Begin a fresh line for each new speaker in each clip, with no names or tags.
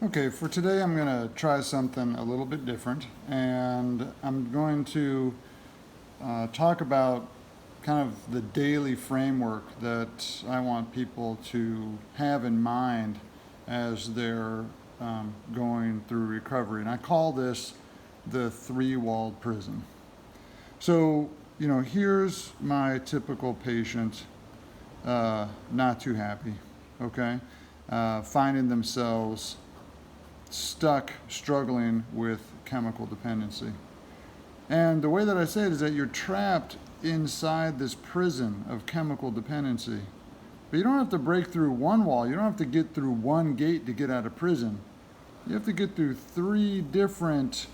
Okay, for today I'm going to try something a little bit different, and I'm going to talk about kind of the daily framework that I want people to have in mind as they're going through recovery. And I call this the three-walled prison. So, here's my typical patient, not too happy, okay? Finding themselves stuck struggling with chemical dependency. And the way that I say it is that you're trapped inside this prison of chemical dependency. But you don't have to break through one wall. You don't have to get through one gate to get out of prison. You have to get through three different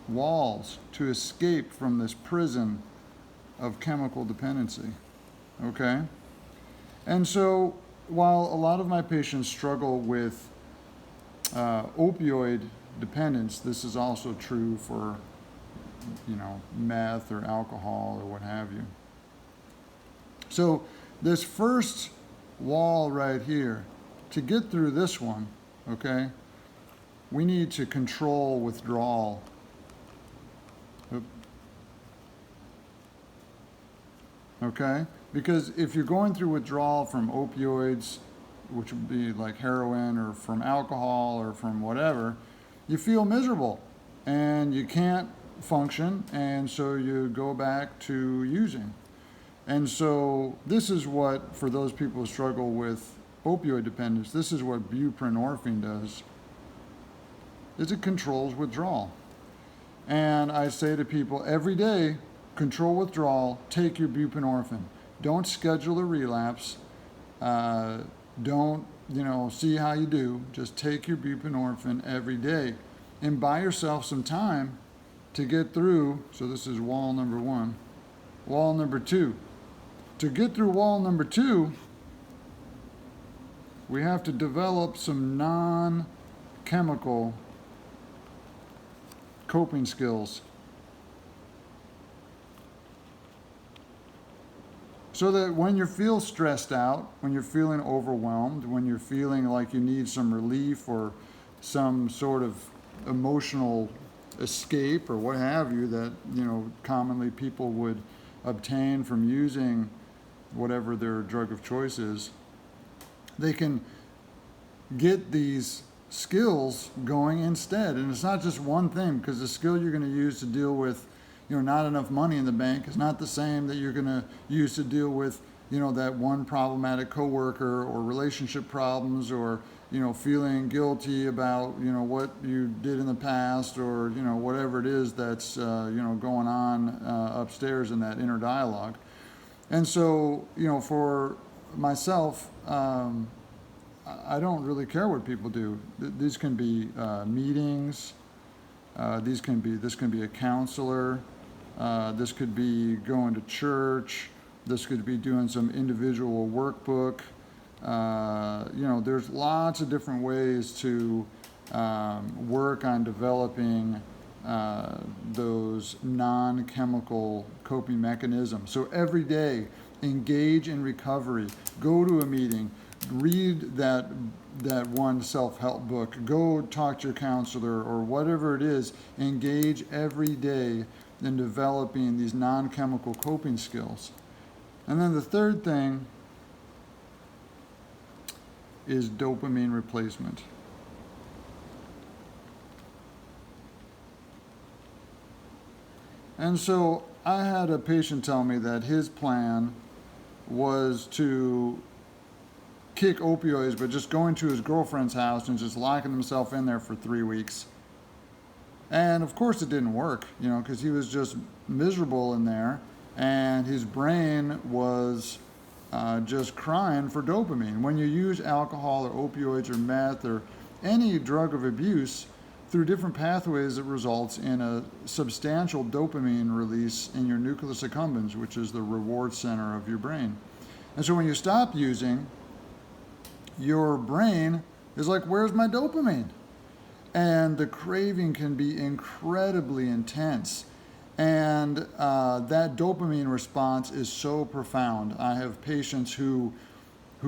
walls to escape from this prison of chemical dependency. Okay? And so, while a lot of my patients struggle with opioid dependence, this is also true for, meth or alcohol or what have you. So this first wall right here, to get through this one, okay, we need to control withdrawal. Okay? Because if you're going through withdrawal from opioids, which would be like heroin or from alcohol or from whatever, you feel miserable and you can't function, and so you go back to using. And so this is what, for those people who struggle with opioid dependence, this is what buprenorphine does, is it controls withdrawal. And I say to people every day, control withdrawal, take your buprenorphine. Don't schedule a relapse. Don't, see how you do. Just take your buprenorphine every day and buy yourself some time to get through. So this is wall number one. Wall number two. To get through wall number two, we have to develop some non-chemical coping skills. So that when you feel stressed out, when you're feeling overwhelmed, when you're feeling like you need some relief or some sort of emotional escape or what have you that, commonly people would obtain from using whatever their drug of choice is, they can get these skills going instead. And it's not just one thing, because the skill you're going to use to deal with not enough money in the bank is not the same that you're going to use to deal with, that one problematic coworker or relationship problems or, feeling guilty about, what you did in the past or, whatever it is that's, going on upstairs in that inner dialogue. And so, for myself, I don't really care what people do. These can be meetings. This can be a counselor. This could be going to church. This could be doing some individual workbook. There's lots of different ways to work on developing those non-chemical coping mechanisms. So every day, engage in recovery. Go to a meeting. Read that one self-help book. Go talk to your counselor or whatever it is. Engage every day in developing these non-chemical coping skills. And then the third thing is dopamine replacement. And so I had a patient tell me that his plan was to kick opioids, but just going to his girlfriend's house and just locking himself in there for 3 weeks. And of course it didn't work, because he was just miserable in there, and his brain was just crying for dopamine. When you use alcohol or opioids or meth or any drug of abuse, through different pathways, it results in a substantial dopamine release in your nucleus accumbens, which is the reward center of your brain. And so when you stop using, your brain is like, where's my dopamine? And the craving can be incredibly intense. And that dopamine response is so profound. I have patients who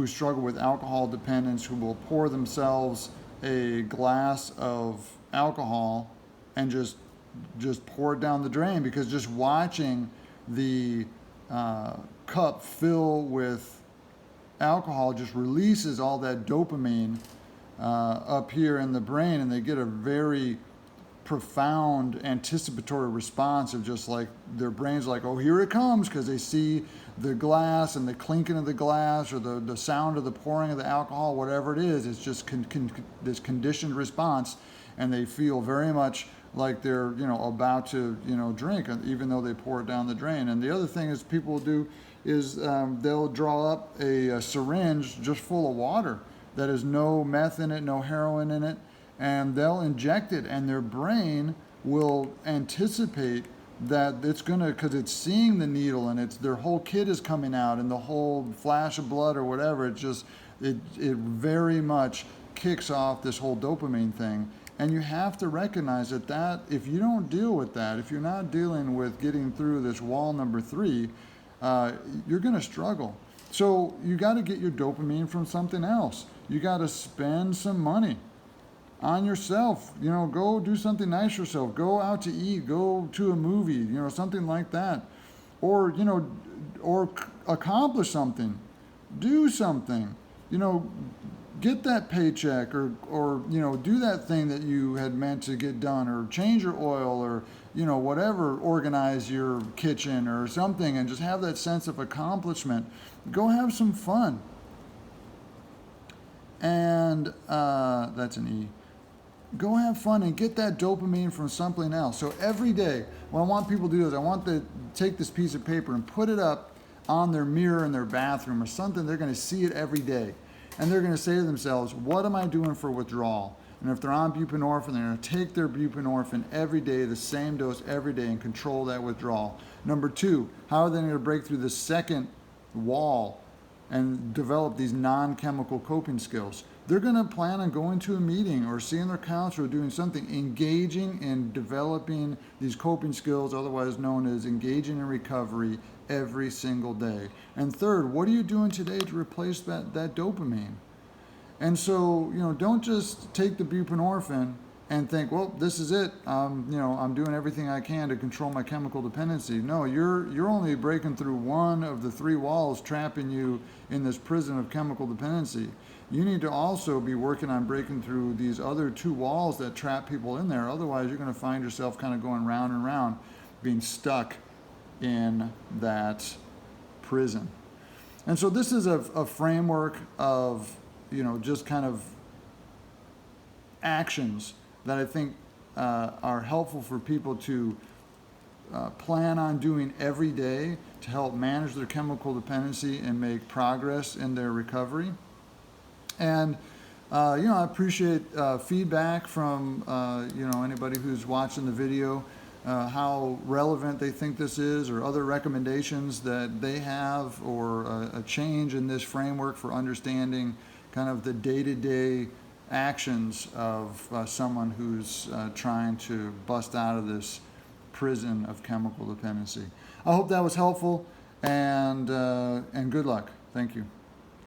struggle with alcohol dependence who will pour themselves a glass of alcohol and just pour it down the drain, because just watching the cup fill with alcohol just releases all that dopamine up here in the brain, and they get a very profound anticipatory response of just like their brain's like, oh, here it comes, because they see the glass and the clinking of the glass, or the sound of the pouring of the alcohol, whatever it is. It's just this conditioned response, and they feel very much like they're about to drink, even though they pour it down the drain. And the other thing is people will do is they'll draw up a syringe just full of water that has no meth in it, no heroin in it, and they'll inject it, and their brain will anticipate that it's gonna, because it's seeing the needle, and it's their whole kid is coming out, and the whole flash of blood or whatever, it very much kicks off this whole dopamine thing. And you have to recognize that if you don't deal with that, if you're not dealing with getting through this wall number 3, you're gonna struggle. So you got to get your dopamine from something else. You got to spend some money on yourself. Go do something nice for yourself. Go out to eat. Go to a movie. Something like that. Or or accomplish something. Do something. Get that paycheck, or do that thing that you had meant to get done, or change your oil, or whatever, organize your kitchen or something, and just have that sense of accomplishment. Go have some fun. And that's an E. Go have fun and get that dopamine from something else. So every day, what I want people to do is I want to take this piece of paper and put it up on their mirror in their bathroom or something. They're going to see it every day. And they're going to say to themselves, what am I doing for withdrawal? And if they're on buprenorphine, they're going to take their buprenorphine every day, the same dose every day, and control that withdrawal. Number 2, how are they going to break through the second wall and develop these non-chemical coping skills? They're going to plan on going to a meeting or seeing their counselor, or doing something, engaging in developing these coping skills, otherwise known as engaging in recovery, every single day. And third, what are you doing today to replace that dopamine? And so, don't just take the buprenorphine and think, well, this is it. I'm doing everything I can to control my chemical dependency. No, you're only breaking through one of the 3 walls trapping you in this prison of chemical dependency. You need to also be working on breaking through these other 2 walls that trap people in there. Otherwise, you're going to find yourself kind of going round and round, being stuck in that prison. And so this is a framework of, just kind of actions that I think are helpful for people to plan on doing every day to help manage their chemical dependency and make progress in their recovery. And I appreciate feedback from anybody who's watching the video, how relevant they think this is, or other recommendations that they have, or a change in this framework for understanding kind of the day-to-day actions of someone who's trying to bust out of this prison of chemical dependency. I hope that was helpful, and good luck. Thank you.